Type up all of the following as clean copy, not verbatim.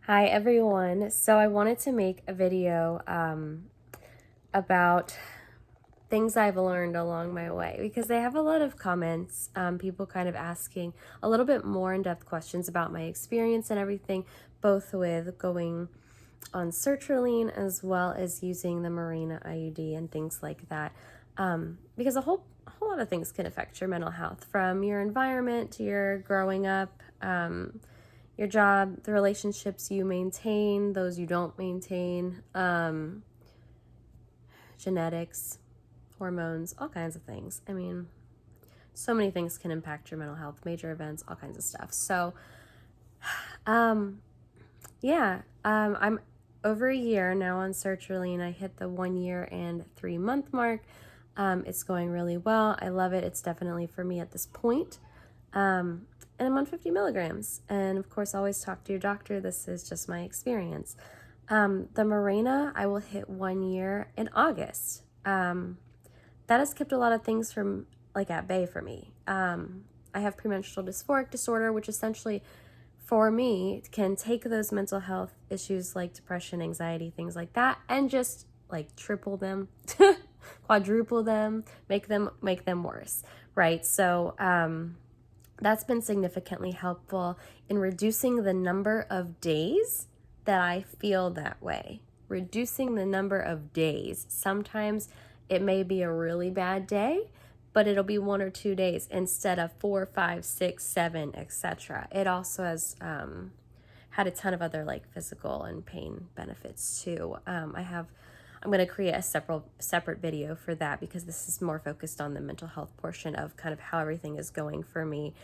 Hi everyone. So I wanted to make a video about things I've learned along my way because I have a lot of comments, people kind of asking a little bit more in-depth questions about my experience and everything, both with going on Sertraline as well as using the Mirena IUD and things like that. Because a whole lot of things can affect your mental health, from your environment to your growing up, your job, the relationships you maintain, those you don't maintain, genetics, hormones, all kinds of things. I mean, so many things can impact your mental health, major events, all kinds of stuff. So, I'm over a year now on Sertraline. I hit the 1 year and 3 month mark. It's going really well. I love it. It's definitely for me at this point. And I'm on 50 milligrams. And of course, always talk to your doctor. This is just my experience. The Mirena, I will hit 1 year in August. That has kept a lot of things from at bay for me. I have premenstrual dysphoric disorder, which essentially for me can take those mental health issues like depression, anxiety, things like that, and just triple them, quadruple them, make them worse, right? So that's been significantly helpful in reducing the number of days that I feel that way. Reducing the number of days. Sometimes it may be a really bad day, but it'll be 1 or 2 days instead of 4, 5, 6, 7, etc. It also has had a ton of other physical and pain benefits too. I'm going to create a separate video for that because this is more focused on the mental health portion of kind of how everything is going for me.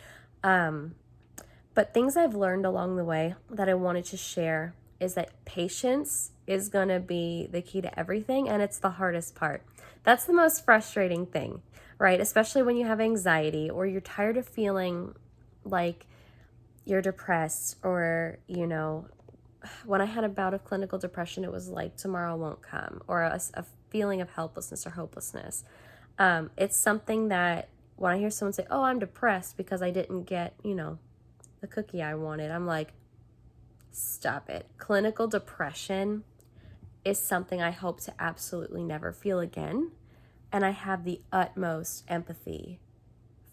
But things I've learned along the way that I wanted to share is that patience is going to be the key to everything, and it's the hardest part. That's the most frustrating thing, right? Especially when you have anxiety or you're tired of feeling like you're depressed, or, when I had a bout of clinical depression, it was like tomorrow won't come, or a feeling of helplessness or hopelessness. It's something that when I hear someone say, oh, I'm depressed because I didn't get, the cookie I wanted, I'm like, stop it. Clinical depression is something I hope to absolutely never feel again. And I have the utmost empathy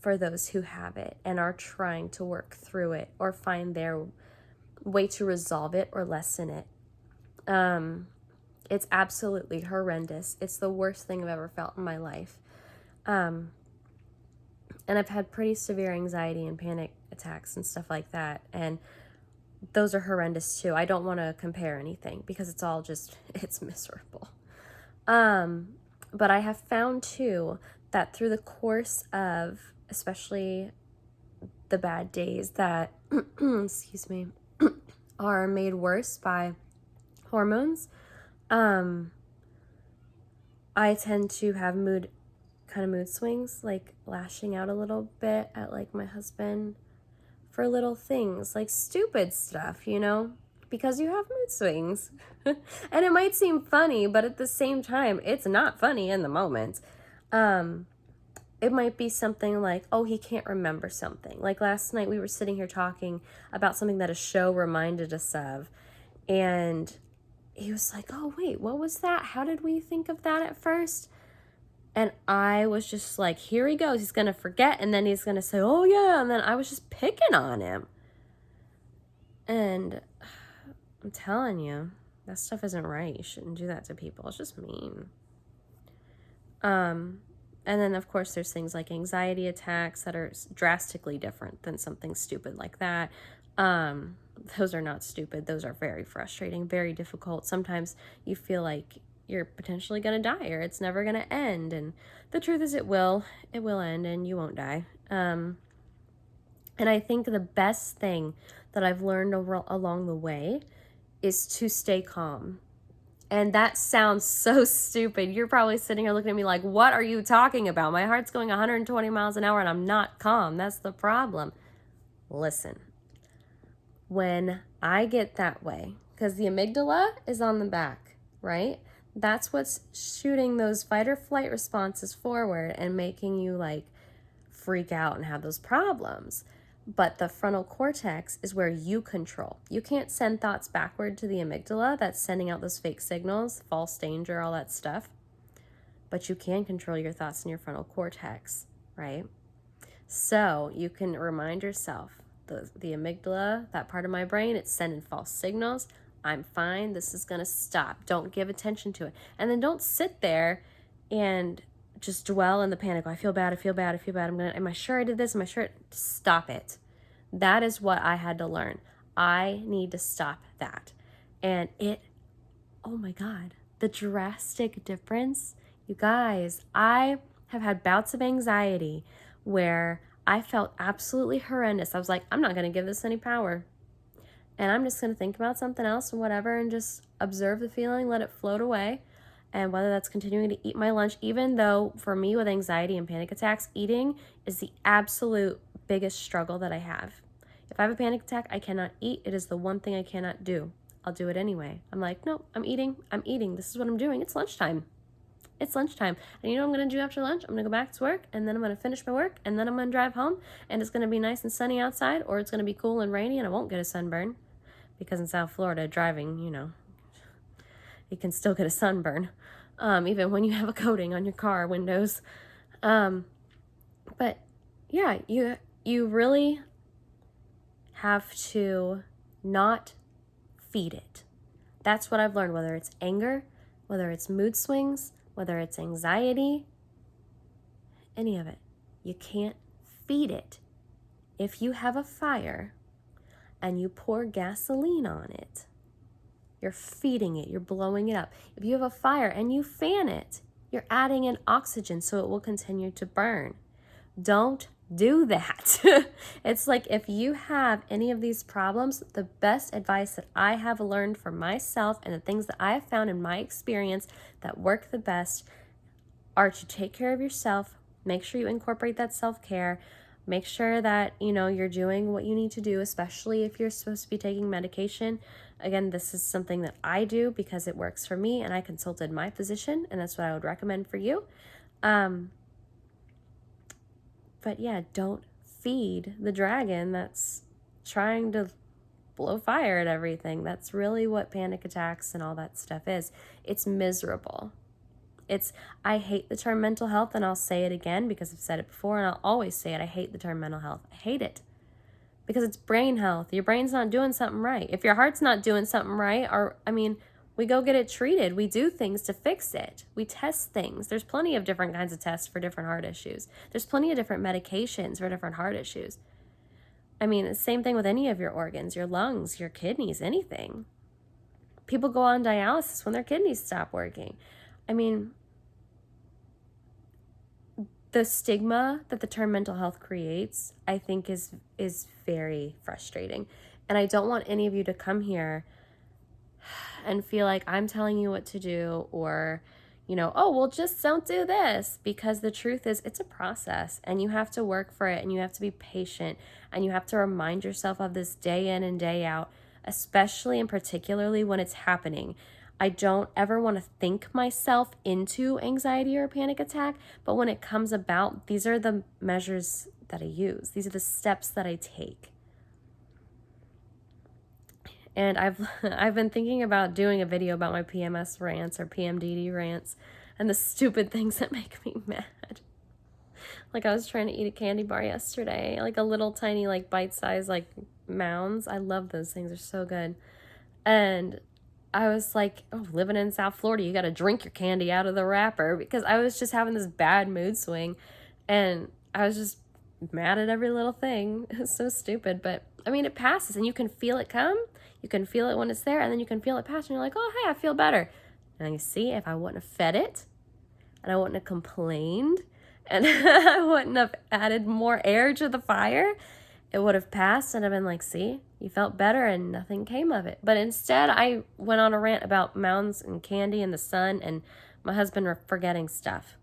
for those who have it and are trying to work through it or find their way to resolve it or lessen it. It's absolutely horrendous. It's the worst thing I've ever felt in my life. And I've had pretty severe anxiety and panic attacks and stuff like that. And those are horrendous too. I don't want to compare anything because it's all it's miserable. But I have found too that through the course of, especially the bad days that, excuse me, are made worse by hormones, I tend to have mood swings, like lashing out a little bit at my husband for little things, like stupid stuff, because you have mood swings. And it might seem funny, but at the same time, it's not funny in the moment. It might be something like, oh, he can't remember something. Like last night we were sitting here talking about something that a show reminded us of, and he was like, oh, wait, what was that? How did we think of that at first? And I was just like, here he goes. He's going to forget, and then he's going to say, oh, yeah. And then I was just picking on him. And I'm telling you, that stuff isn't right. You shouldn't do that to people. It's just mean. And then, of course, there's things like anxiety attacks that are drastically different than something stupid like that. Those are not stupid. Those are very frustrating, very difficult. Sometimes you feel like you're potentially going to die or it's never going to end. And the truth is it will end and you won't die. And I think the best thing that I've learned along the way is to stay calm. And that sounds so stupid. You're probably sitting here looking at me like, what are you talking about? My heart's going 120 miles an hour and I'm not calm. That's the problem. Listen, when I get that way, because the amygdala is on the back, right? That's what's shooting those fight or flight responses forward and making you freak out and have those problems. But the frontal cortex is where you control. You can't send thoughts backward to the amygdala that's sending out those fake signals, false danger, all that stuff. But you can control your thoughts in your frontal cortex, right? So you can remind yourself, the amygdala, that part of my brain, it's sending false signals. I'm fine. This is going to stop. Don't give attention to it. And then don't sit there and just dwell in the panic. Oh, I feel bad. I feel bad. I feel bad. Am I sure I did this? Am I sure? Stop it. That is what I had to learn. I need to stop that. And oh my God, the drastic difference. You guys, I have had bouts of anxiety where I felt absolutely horrendous. I was like, I'm not going to give this any power. And I'm just going to think about something else and whatever and just observe the feeling, let it float away. And whether that's continuing to eat my lunch, even though for me with anxiety and panic attacks, eating is the absolute biggest struggle that I have. If I have a panic attack, I cannot eat. It is the one thing I cannot do. I'll do it anyway. I'm like, no, I'm eating. This is what I'm doing. It's lunchtime. It's lunchtime. And you know what I'm going to do after lunch? I'm going to go back to work, and then I'm going to finish my work, and then I'm going to drive home, and it's going to be nice and sunny outside, or it's going to be cool and rainy, and I won't get a sunburn. Because in South Florida, driving, you can still get a sunburn, even when you have a coating on your car windows. But yeah, you really have to not feed it. That's what I've learned, whether it's anger, whether it's mood swings, whether it's anxiety, any of it. You can't feed it. If you have a fire and you pour gasoline on it, you're feeding it, you're blowing it up. If you have a fire and you fan it, you're adding in oxygen so it will continue to burn. Don't do that. It's like if you have any of these problems, the best advice that I have learned for myself and the things that I have found in my experience that work the best are to take care of yourself, make sure you incorporate that self-care, make sure that, you're doing what you need to do, especially if you're supposed to be taking medication. Again, this is something that I do because it works for me, and I consulted my physician, and that's what I would recommend for you. But yeah, don't feed the dragon that's trying to blow fire at everything. That's really what panic attacks and all that stuff is. It's miserable. I hate the term mental health, and I'll say it again because I've said it before, and I'll always say it. I hate the term mental health. I hate it because it's brain health. Your brain's not doing something right. If your heart's not doing something right, we go get it treated. We do things to fix it. We test things. There's plenty of different kinds of tests for different heart issues. There's plenty of different medications for different heart issues. The same thing with any of your organs, your lungs, your kidneys, anything. People go on dialysis when their kidneys stop working. The stigma that the term mental health creates, I think is very frustrating. And I don't want any of you to come here and feel like I'm telling you what to do or, just don't do this. Because the truth is it's a process and you have to work for it and you have to be patient and you have to remind yourself of this day in and day out, especially and particularly when it's happening. I don't ever want to think myself into anxiety or a panic attack, but when it comes about, these are the measures that I use. These are the steps that I take. And I've been thinking about doing a video about my PMS rants or PMDD rants and the stupid things that make me mad. Like I was trying to eat a candy bar yesterday, like a little tiny bite-sized mounds. I love those things. They're so good. And I was like, living in South Florida, you got to drink your candy out of the wrapper, because I was just having this bad mood swing and I was just mad at every little thing. It's so stupid, but it passes and you can feel it come. You can feel it when it's there and then you can feel it pass and you're like, oh, hey, I feel better. And you see, if I wouldn't have fed it and I wouldn't have complained and I wouldn't have added more air to the fire, it would have passed and I've been like, see, you felt better and nothing came of it. But instead, I went on a rant about mounds and candy and the sun and my husband forgetting stuff.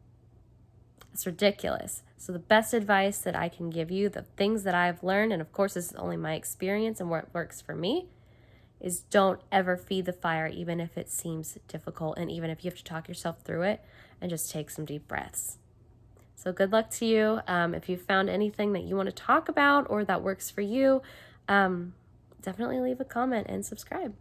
It's ridiculous. So the best advice that I can give you, the things that I've learned, and of course this is only my experience and what works for me, is don't ever feed the fire, even if it seems difficult and even if you have to talk yourself through it, and just take some deep breaths. So good luck to you. If you found anything that you want to talk about or that works for you, definitely leave a comment and subscribe.